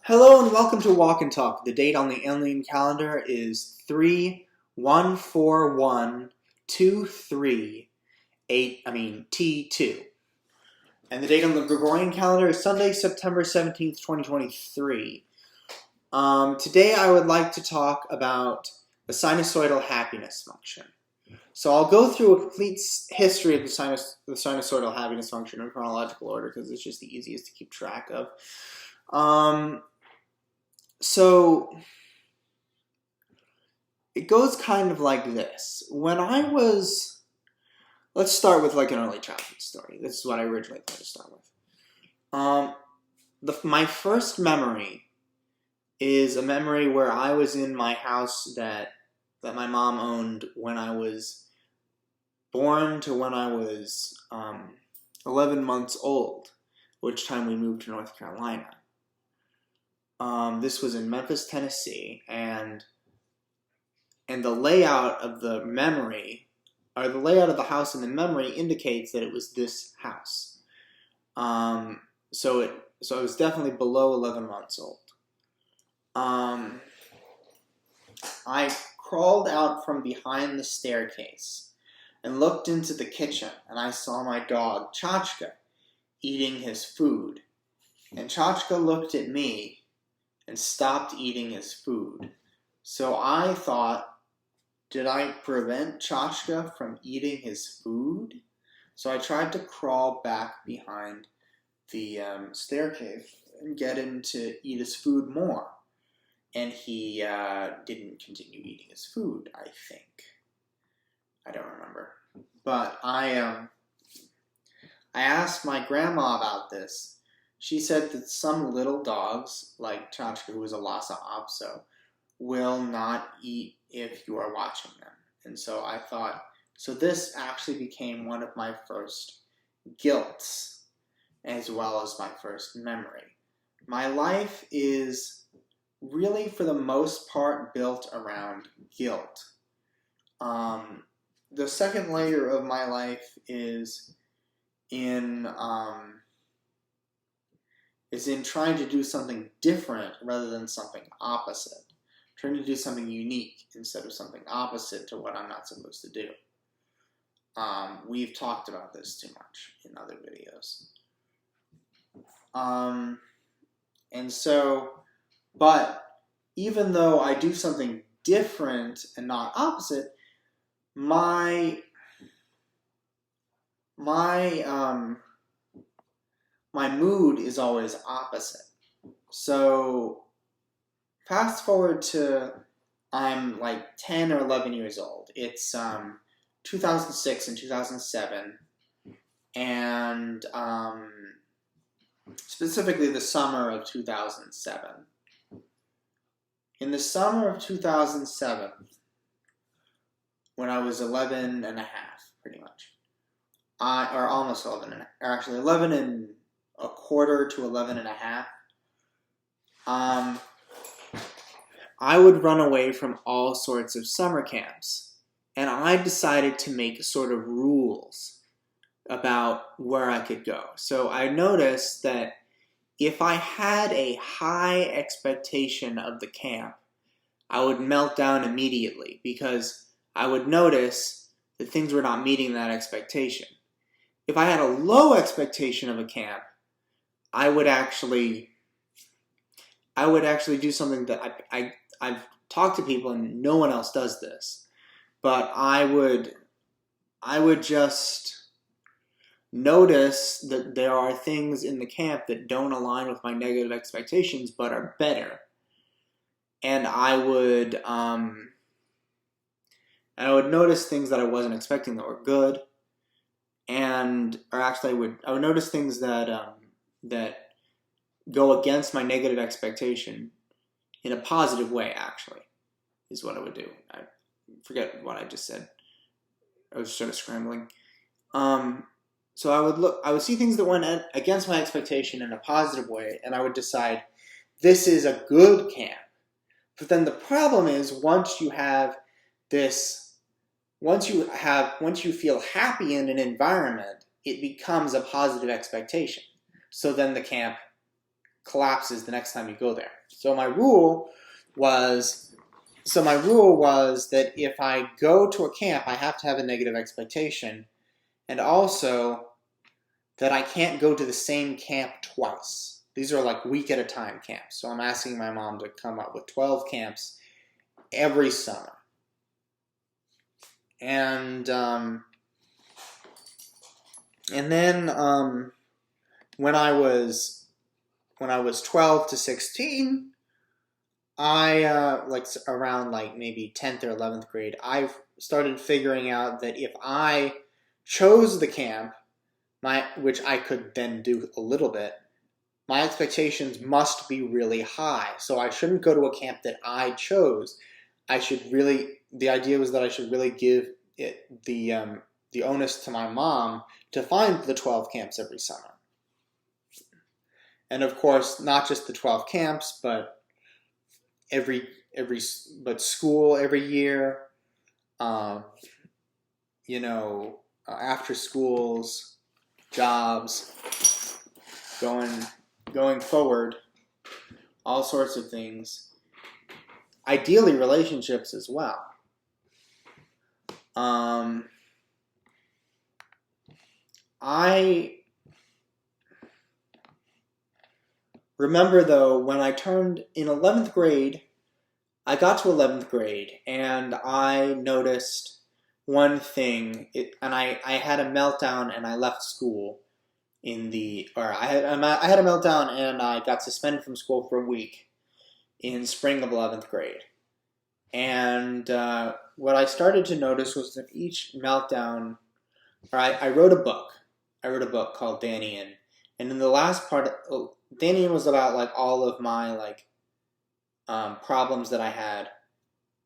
Hello and welcome to Walk and Talk. The date on the alien calendar is 3/141/23 T2. And the date on the Gregorian calendar is Sunday, September 17th, 2023. Today I would like to talk about the sinusoidal happiness function. So I'll go through a complete history of the sinusoidal happiness function in chronological order because it's just the easiest to keep track of. So it goes kind of like this. Let's start with like an early childhood story. This is what I originally thought to start with. My first memory is a memory where I was in my house that my mom owned when I was born to when I was 11 months old, which time we moved to North Carolina. This was in Memphis, Tennessee, and the layout of the memory, or the layout of the house in the memory, indicates that it was this house. So it was definitely below 11 months old. I crawled out from behind the staircase and looked into the kitchen, and I saw my dog Chachka eating his food, and Chachka looked at me and stopped eating his food. So I thought, did I prevent Chachka from eating his food? So I tried to crawl back behind the staircase and get him to eat his food more. And he didn't continue eating his food, I think. I don't remember. But I asked my grandma about this. She said that some little dogs, like Chachka, who is a Lhasa Apso, will not eat if you are watching them. And so I thought, so this actually became one of my first guilts, as well as my first memory. My life is really, for the most part, built around guilt. The second layer of my life is in trying to do something different rather than something opposite. Trying to do something unique instead of something opposite to what I'm not supposed to do. We've talked about this too much in other videos. But even though I do something different and not opposite, my mood is always opposite. So fast forward to I'm like 10 or 11 years old. It's 2006 and 2007, and specifically the summer of 2007. In the summer of 2007, when I was 11 and a half, pretty much, or almost 11 and or actually 11 and a quarter to 11 and a half, I would run away from all sorts of summer camps. And I decided to make sort of rules about where I could go. So I noticed that if I had a high expectation of the camp, I would melt down immediately because I would notice that things were not meeting that expectation. If I had a low expectation of a camp, I would actually do something that I've talked to people and no one else does this, but I would just notice that there are things in the camp that don't align with my negative expectations but are better, and I would notice things that I wasn't expecting that were good, I would notice things that go against my negative expectation in a positive way, actually, is what I would do. I forget what I just said. I was sort of scrambling. So I would see things that went against my expectation in a positive way, and I would decide, this is a good camp. But then the problem is, once you feel happy in an environment, it becomes a positive expectation. So then the camp collapses the next time you go there. So my rule was that if I go to a camp, I have to have a negative expectation, and also that I can't go to the same camp twice. These are like week at a time camps. So I'm asking my mom to come up with 12 camps every summer. And then when I was 12 to 16, I like around like maybe 10th or 11th grade, I started figuring out that if I chose the camp, which I could then do a little bit, my expectations must be really high. So I shouldn't go to a camp that I chose. The idea was that I should really give it the onus to my mom to find the 12 camps every summer. And of course, not just the 12 camps, but school every year, after schools, jobs, going forward, all sorts of things. Ideally, relationships as well. I remember, though, when I turned in 11th grade, I got to 11th grade, and I noticed one thing, and I had a meltdown, and I left school I had a meltdown, and I got suspended from school for a week in spring of 11th grade. And what I started to notice was that each meltdown, I wrote a book. I wrote a book called Danny, and in the last part, Danny was about like all of my like problems that I had,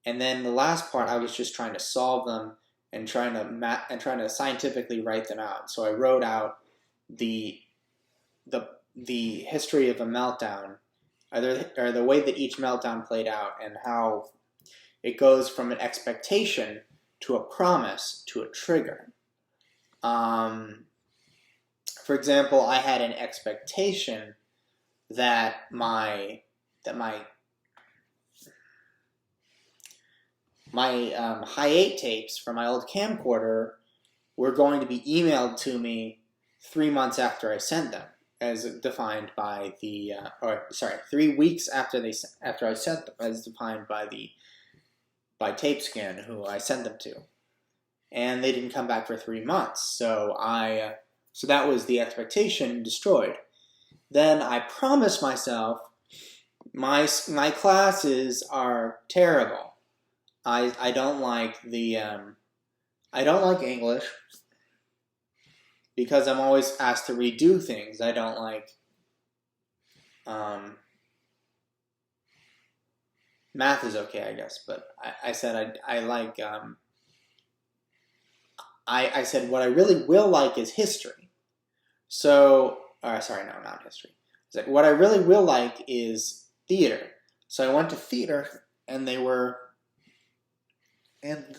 and then the last part I was just trying to solve them and trying to scientifically write them out. So I wrote out the history of a meltdown, or the way that each meltdown played out, and how it goes from an expectation to a promise to a trigger. For example, I had an expectation that my hi8 tapes from my old camcorder were going to be emailed to me 3 months after I sent them, as defined by 3 weeks after I sent them, as defined by TapeScan, who I sent them to, and they didn't come back for 3 months. So that was the expectation destroyed. Then I promised myself, my classes are terrible. I don't like English because I'm always asked to redo things. I don't like math is okay, I guess, but I said I like I said what I really will like is history. So, sorry, no, not history. I said what I really will like is theater. So I went to theater, and they were, and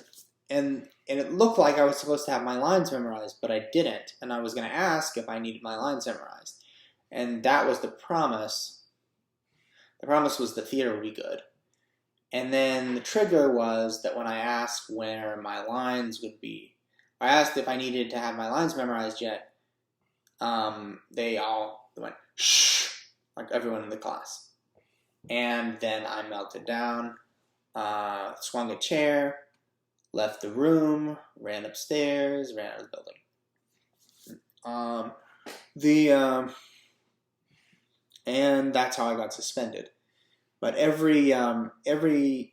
it looked like I was supposed to have my lines memorized, but I didn't. And I was going to ask if I needed my lines memorized, and that was the promise. The promise was the theater would be good. And then the trigger was that when I asked where my lines would be, I asked if I needed to have my lines memorized yet. They all went, shh, like everyone in the class. And then I melted down, swung a chair, left the room, ran upstairs, ran out of the building. And that's how I got suspended. But every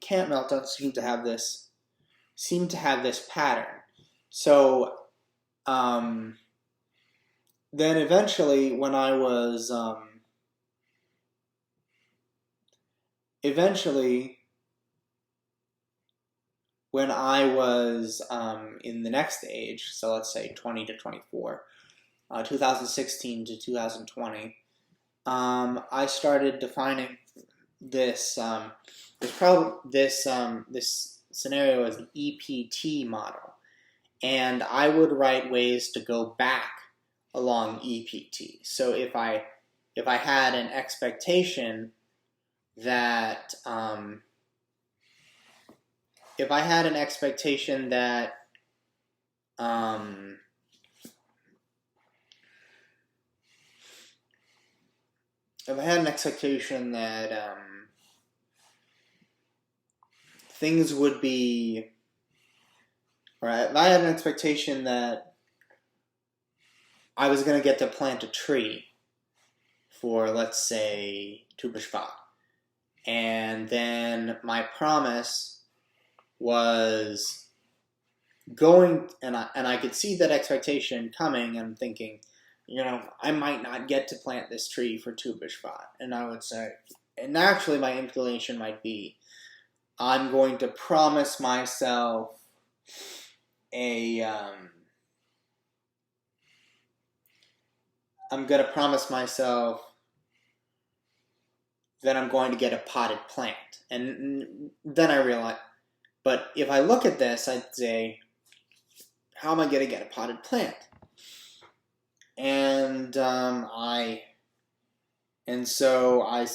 camp meltdown seemed to have this pattern. So then eventually, when I was in the next age, so let's say 20 to 24, 2016 to 2020, I started defining this scenario as the EPT model, and I would write ways to go back along EPT. So if I if I had an expectation that if I had an expectation that things would be, or if I had an expectation that I was going to get to plant a tree for, let's say, Tu B'Shvat, and then my promise was going, and I could see that expectation coming, and thinking, I might not get to plant this tree for Tu B'Shvat, and I would say, and naturally my inclination might be, I'm going to promise myself that I'm going to get a potted plant. And then I realized, but if I look at this, I'd say, how am I going to get a potted plant? And so I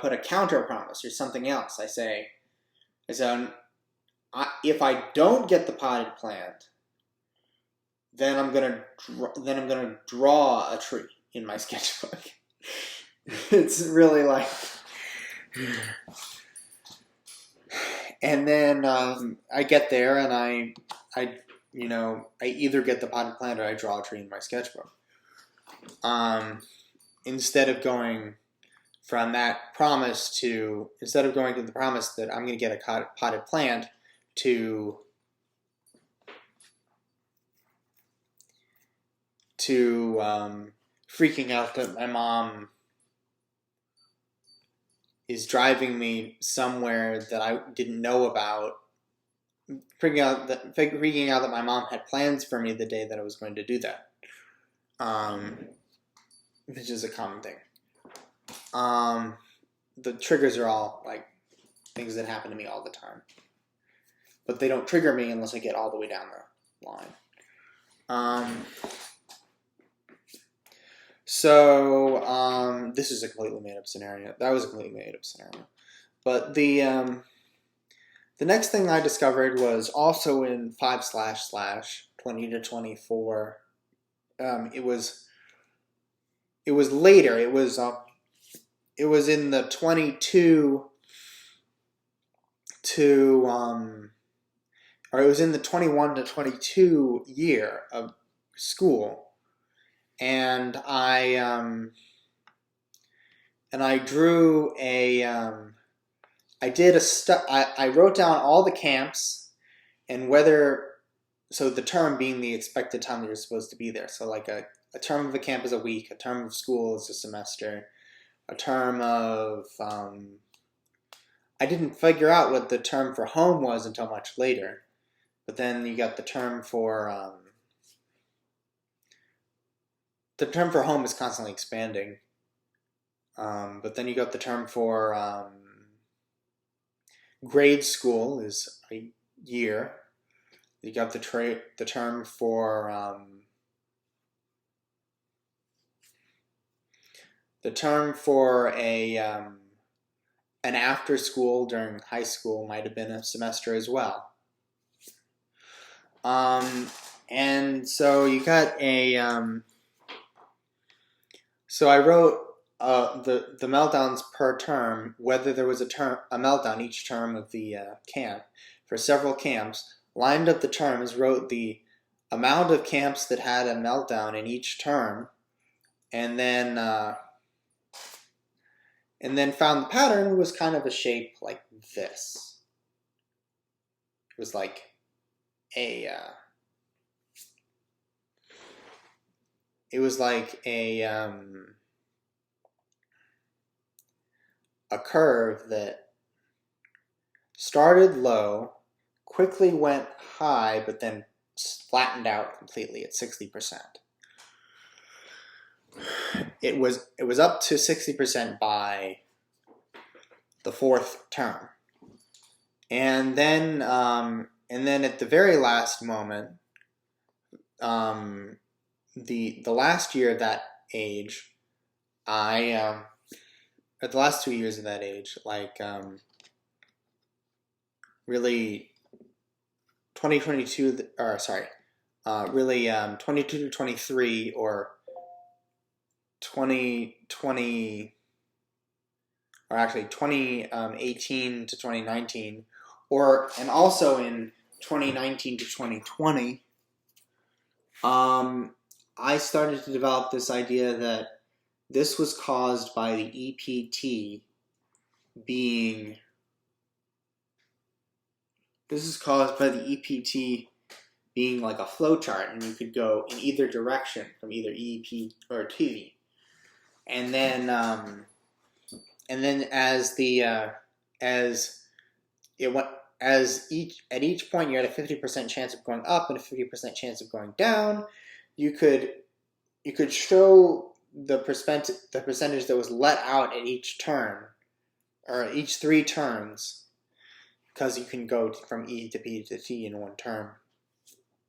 put a counter promise or something else. I say, if I don't get the potted plant, then I'm gonna draw a tree in my sketchbook. It's really like, and then I get there and I either get the potted plant or I draw a tree in my sketchbook. Instead of going to the promise that I'm going to get a potted plant, to freaking out that my mom is driving me somewhere that I didn't know about, freaking out that my mom had plans for me the day that I was going to do that, which is a common thing. The triggers are all like things that happen to me all the time, but they don't trigger me unless I get all the way down the line. So this is a completely made up scenario. That was a completely made up scenario. But the next thing I discovered was also in 5//20 to 24. It was later. It was in the 22 to or it was in the 21 to 22 year of school, and I drew a I wrote down all the camps and the term being the expected time that you're supposed to be there. So like a term of a camp is a week, a term of school is a semester, a term of I didn't figure out what the term for home was until much later. But then you got the term for home is constantly expanding. But then you got the term for grade school is a year. You got the term for an after school during high school might have been a semester as well. And so you got so I wrote the meltdowns per term, whether there was a meltdown each term of the camp, for several camps, lined up the terms, wrote the amount of camps that had a meltdown in each term, and then found the pattern was kind of a shape like this. It was like a curve that started low, quickly went high, but then flattened out completely at 60%. It was up to 60% by the fourth term, and then at the very last moment, the last year of that age, at the last 2 years of that age, like really 2022, or sorry, really 22 to 23, or 2020, or actually 2018 to 2019, and also in 2019 to 2020, I started to develop this idea that this was caused by the EPT being, like a flowchart, and you could go in either direction from either EP or T. And then as each point you had a 50% chance of going up and a 50% chance of going down. You could show the percentage that was let out at each turn, or each 3 turns, because you can go from E to P to T in one term.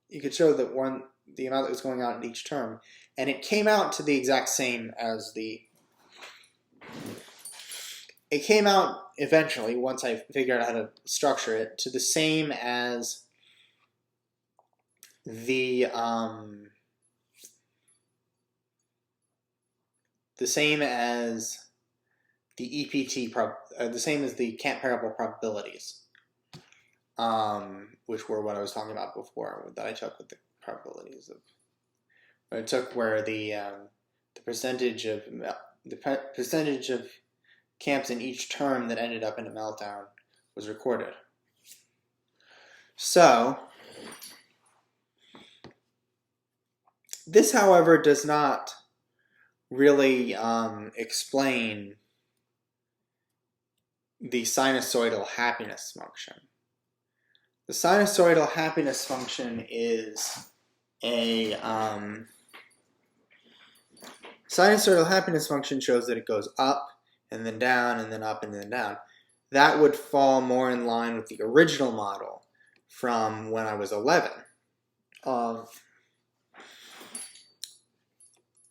You could show the amount that was going out in each term, and it came out to the exact same as it came out eventually, once I figured out how to structure it, to the same as the EPT, the same as the Kant parable probabilities, which were what I was talking about before, that I took with the probabilities of. I took where the percentage of camps in each term that ended up in a meltdown was recorded. So this, however, does not really explain the sinusoidal happiness function. The sinusoidal happiness function is a sinusoidal happiness function shows that it goes up and then down and then up and then down. That would fall more in line with the original model from when I was 11.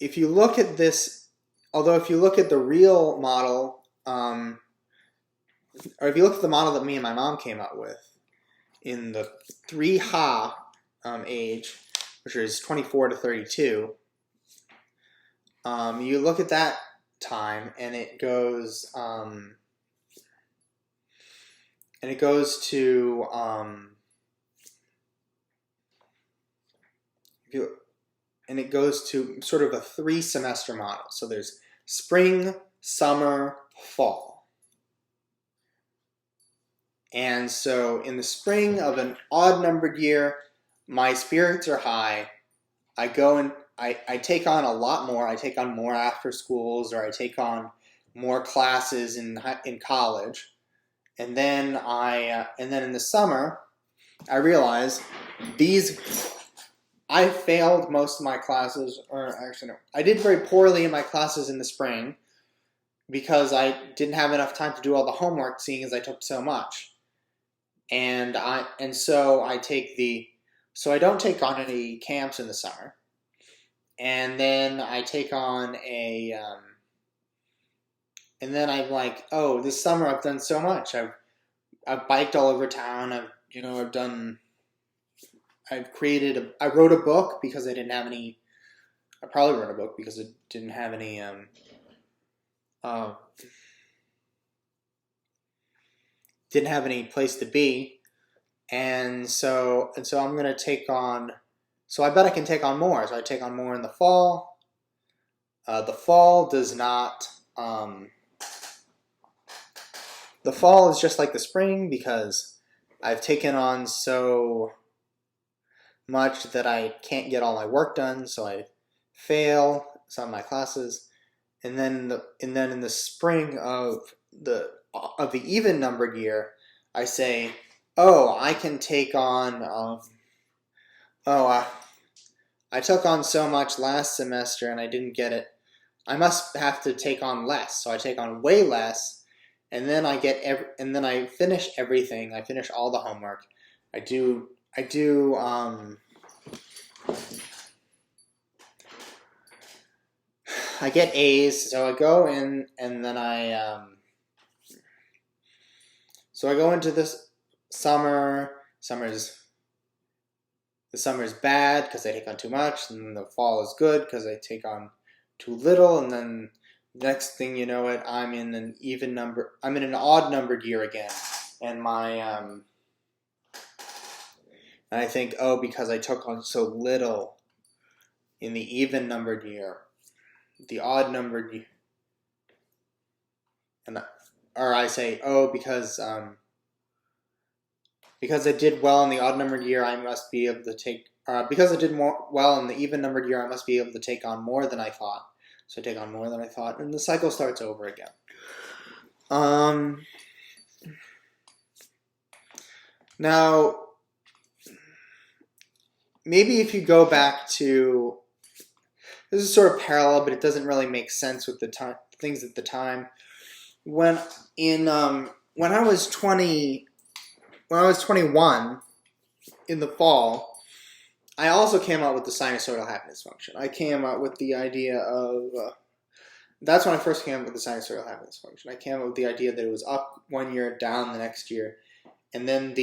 If you look at this, although if you look at the real model, or if you look at the model that me and my mom came up with in the 3Ha age, which is 24 to 32, you look at that time, and it goes to sort of a 3-semester model. So there's spring, summer, fall. And so in the spring of an odd-numbered year, my spirits are high. I go and I take on a lot more. I take on more after schools, or I take on more classes in college. And then in the summer, I realize I failed most of my classes, or actually no, I did very poorly in my classes in the spring because I didn't have enough time to do all the homework, seeing as I took so much. So I don't take on any camps in the summer. And then I take on and then I'm like, oh, this summer I've done so much. I've biked all over town. I wrote a book because I didn't have any. I probably wrote a book because it didn't have any. Didn't have any place to be, and so I'm gonna take on. So I bet I can take on more. So I take on more in the fall. The fall does not. The fall is just like the spring because I've taken on so much that I can't get all my work done, so I fail some of my classes. And then in the spring of the even numbered year, I say, oh, I can take on. I took on so much last semester and I didn't get it. I must have to take on less, so I take on way less. And then I finish everything. I finish all the homework. I do I get A's, so I go in and then so I go into this summer. The summer's bad because I take on too much, and then the fall is good because I take on too little, and then next thing you know it, I'm in an odd numbered year again, and I think, oh, because I took on so little in the even numbered year, the odd numbered year, or I say, oh, because I did well in the odd numbered year, I must be able to take. Because I did well in the even numbered year, I must be able to take on more than I thought. So I take on more than I thought, and the cycle starts over again. Now, maybe if you go back to, this is sort of parallel, but it doesn't really make sense with the things at the time. When I was 21 in the fall, I also came out with the sinusoidal happiness function. I came out with the idea of that's when I first came up with the sinusoidal happiness function. I came up with the idea that it was up one year, down the next year, and then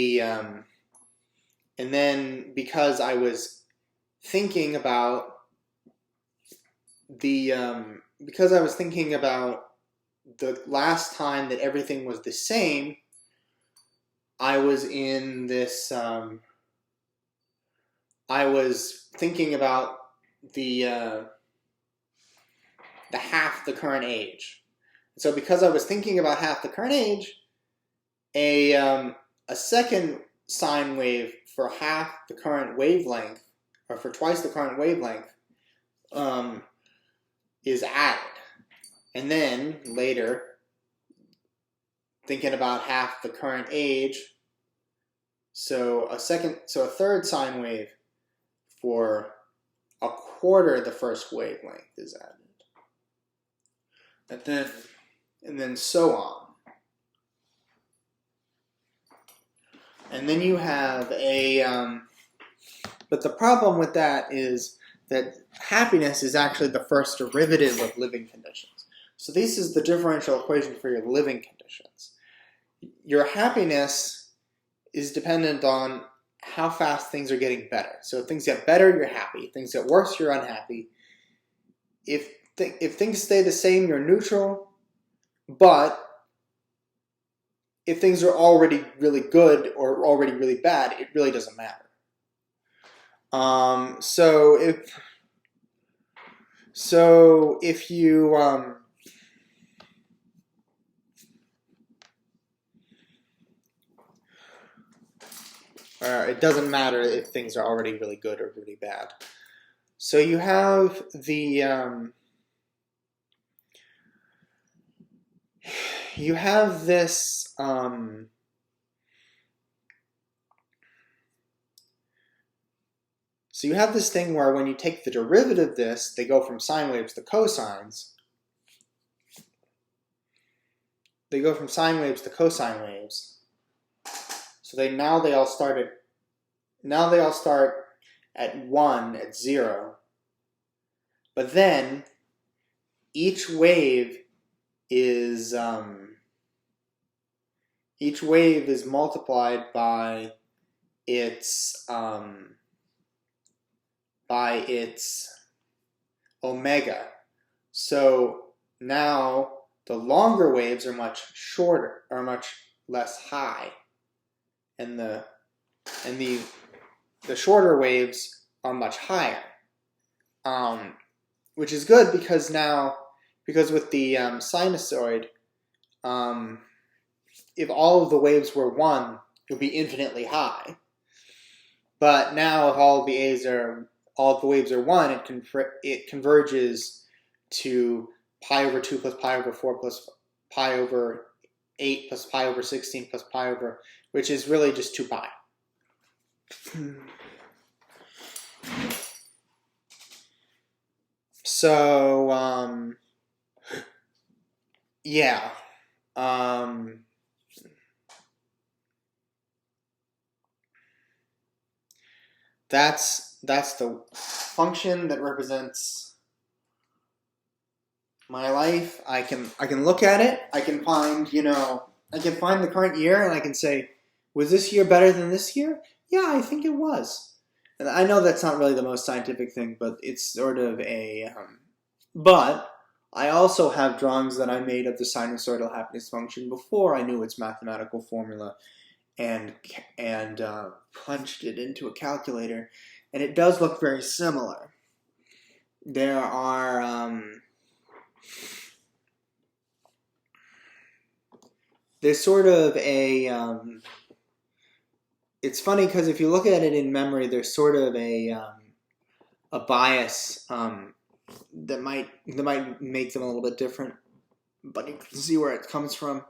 because I was thinking about the last time that everything was the same, I was in this. I was thinking about the half the current age. So because I was thinking about half the current age, a second sine wave for half the current wavelength, or for twice the current wavelength, is added. And then later, thinking about half the current age, so a third sine wave for a quarter the first wavelength is added. And then so on. And then you have but the problem with that is that happiness is actually the first derivative of living conditions. So this is the differential equation for your living conditions. Your happiness is dependent on how fast things are getting better. So if things get better, you're happy. If things get worse, you're unhappy. If things stay the same, you're neutral. But if things are already really good or already really bad, it really doesn't matter. So if you it doesn't matter if things are already really good or really bad. So you have the you have this so you have this thing where when you take the derivative of this, they go from sine waves to cosines. They go from sine waves to cosine waves. So now they all start at 1, at 0. But then each wave is multiplied by its omega. So now the longer waves are much shorter, are much less high, and the shorter waves are much higher, which is good because with the sinusoid, if all of the waves were 1, it would be infinitely high. But now if all of the waves are 1, it converges to pi over 2 plus pi over 4 plus pi over 8 plus pi over 16 plus pi over, which is really just 2 pi. So, yeah. That's the function that represents my life, I can look at it, I can find, you know, I can find the current year and I can say, was this year better than this year? Yeah, I think it was. And I know that's not really the most scientific thing, but it's sort of a, but I also have drawings that I made of the sinusoidal happiness function before I knew its mathematical formula and punched it into a calculator, and it does look very similar. There are there's sort of a it's funny because if you look at it in memory, there's sort of a bias that might make them a little bit different, but you can see where it comes from.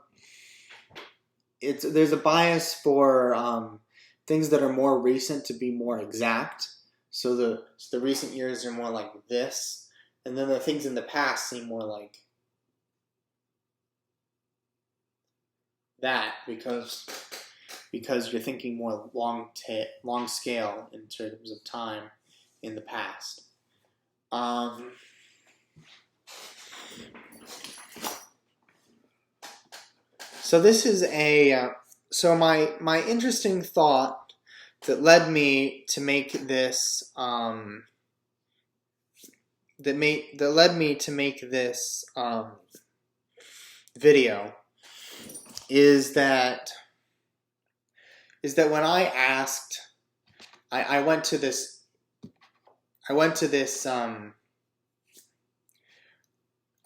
There's a bias for things that are more recent to be more exact. So the recent years are more like this, and then the things in the past seem more like that because you're thinking more long scale in terms of time in the past. So this is so my interesting thought that led me to make this video is that when I asked, I went to this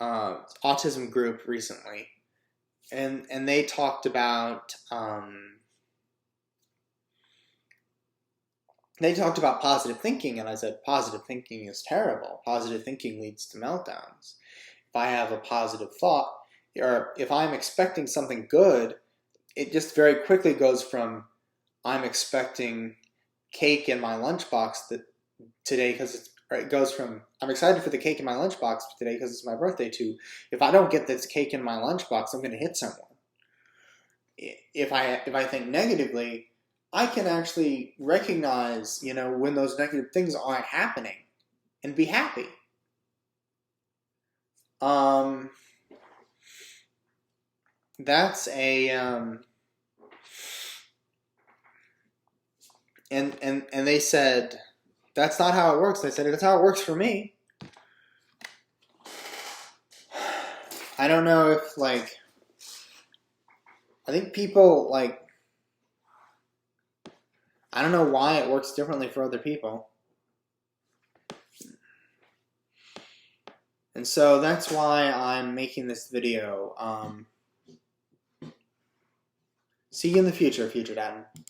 autism group recently, and they talked about positive thinking, and I said positive thinking is terrible. Positive thinking leads to meltdowns. If I have a positive thought, or if I'm expecting something good, it just very quickly goes from I'm expecting cake in my lunchbox today because it goes from I'm excited for the cake in my lunchbox today because it's my birthday to if I don't get this cake in my lunchbox, I'm going to hit someone. If I think negatively, I can actually recognize, you know, when those negative things aren't happening and be happy. That's a and they said that's not how it works. They said that's how it works for me. I don't know if I think people I don't know why it works differently for other people. And so that's why I'm making this video. See you in the future, Future Dad.